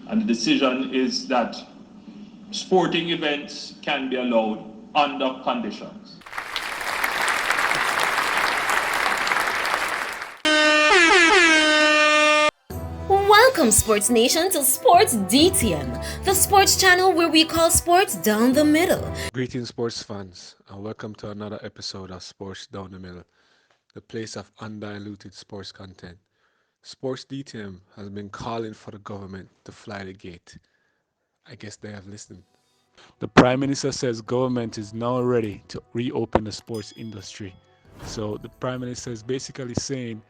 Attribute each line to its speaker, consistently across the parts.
Speaker 1: and the decision is that sporting events can be allowed under conditions.
Speaker 2: Welcome, Sports Nation, to Sports DTM, the sports channel where we call sports down the middle.
Speaker 3: Greetings, sports fans, and welcome to another episode of Sports Down the Middle, the place of undiluted sports content. Sports DTM has been calling for the government to fly the gate. I guess they have listened. The Prime Minister says government is now ready to reopen the sports industry. So the Prime Minister is basically saying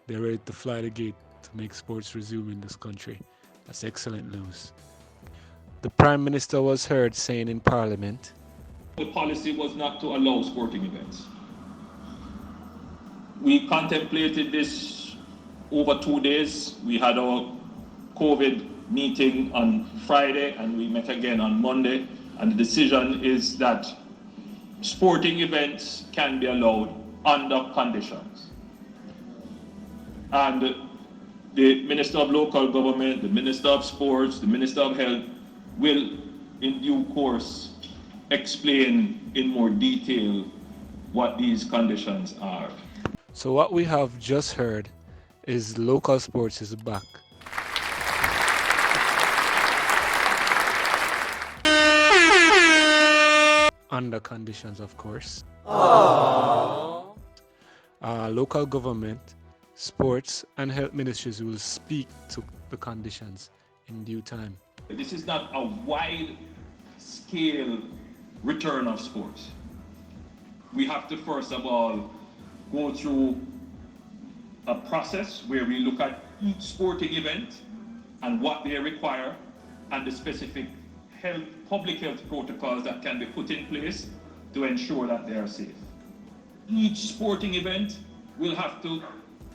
Speaker 3: they're ready to fly the gate to make sports resume in this country. That's excellent news. The Prime Minister was heard saying in Parliament,
Speaker 1: The policy was not to allow sporting events. We contemplated this over 2 days. We had our COVID meeting on Friday and we met again on Monday. And the decision is that sporting events can be allowed under conditions. And the Minister of Local Government, the Minister of Sports, the Minister of Health will in due course explain in more detail what these conditions are.
Speaker 3: So what we have just heard is local sports is back. Under conditions, of course. Local government, sports and health ministries will speak to the conditions in due time.
Speaker 1: This is not a wide-scale return of sports. We have to first of all go through a process where we look at each sporting event and what they require and the specific public health protocols that can be put in place to ensure that they are safe. Each sporting event will have to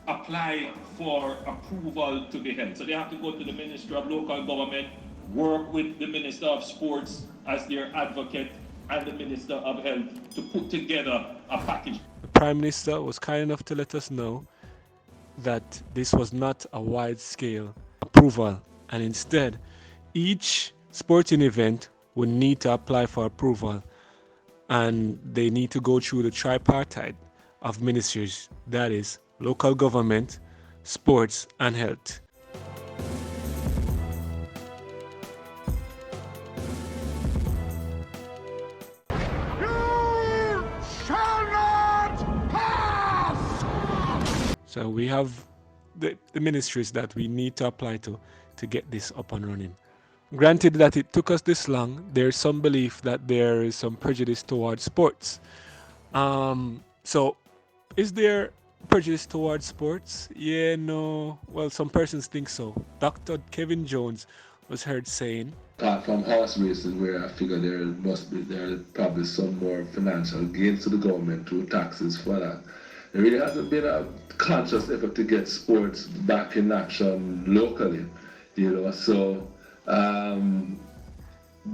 Speaker 1: apply for approval to be held. So they have to go to the Ministry of Local Government, work with the Minister of Sports as their advocate and the Minister of Health to put together a package.
Speaker 3: The Prime Minister was kind enough to let us know that this was not a wide-scale approval, and instead each sporting event would need to apply for approval, and they need to go through the tripartite of ministries, that is local government, sports and health.
Speaker 4: You shall not pass!
Speaker 3: So we have the ministries that we need to apply to get this up and running. Granted that it took us this long, there's some belief that there is some prejudice towards sports. So is there prejudice towards sports? Yeah, no. Well, some persons think so. Dr. Kevin Jones was heard saying,
Speaker 5: Apart from horse racing, where I figure there are probably some more financial gains to the government through taxes for that. There really hasn't been a conscious effort to get sports back in action locally, So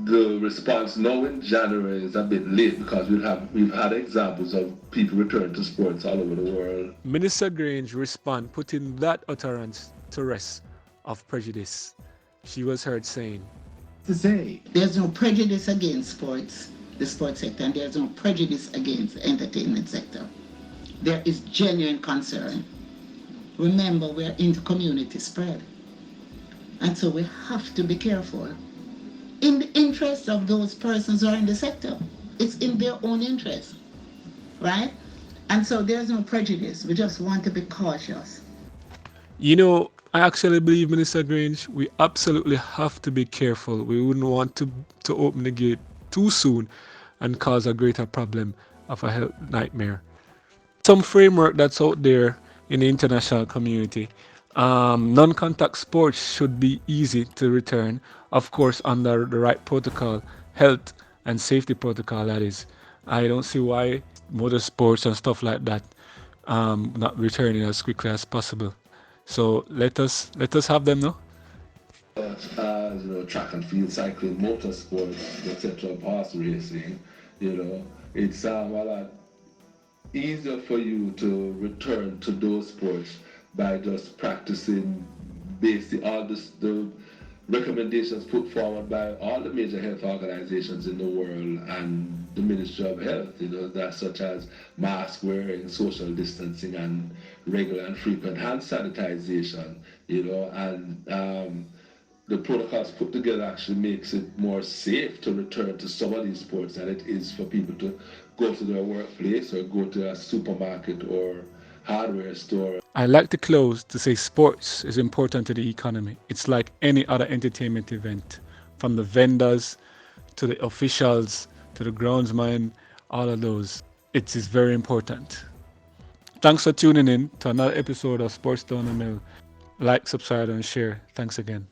Speaker 5: the response now in January is a bit late because we've had examples of people returning to sports all over the world.
Speaker 3: Minister Grange respond putting that utterance to rest of prejudice. She was heard saying,
Speaker 6: to say there's no prejudice against sports, the sports sector, and there's no prejudice against the entertainment sector. There is genuine concern. Remember, we're into community spread. And so we have to be careful. In the interest of those persons who are in the sector, it's in their own interest, right? And so there's no prejudice. We just want to be cautious.
Speaker 3: I actually believe, Minister Grange, we absolutely have to be careful. We wouldn't want to open the gate too soon and cause a greater problem of a health nightmare. Some framework that's out there in the international community. Non-contact sports should be easy to return, of course, under the right protocol, health and safety protocol, that is. I don't see why motorsports and stuff like that not returning as quickly as possible. So let us have them now.
Speaker 5: Track and field cycling, motorsports, etc., horse racing, it's a lot easier for you to return to those sports by just practicing basically all the recommendations put forward by all the major health organizations in the world and the Ministry of Health, that such as mask wearing, social distancing, and regular and frequent hand sanitization, and the protocols put together actually makes it more safe to return to some of these sports than it is for people to go to their workplace or go to a supermarket or hardware store.
Speaker 3: I like to close to say sports is important to the economy. It's like any other entertainment event, from the vendors to the officials to the groundsman, all of those. It is very important. Thanks for tuning in to another episode of Sports Down the Mill. Like, subscribe, and share. Thanks again.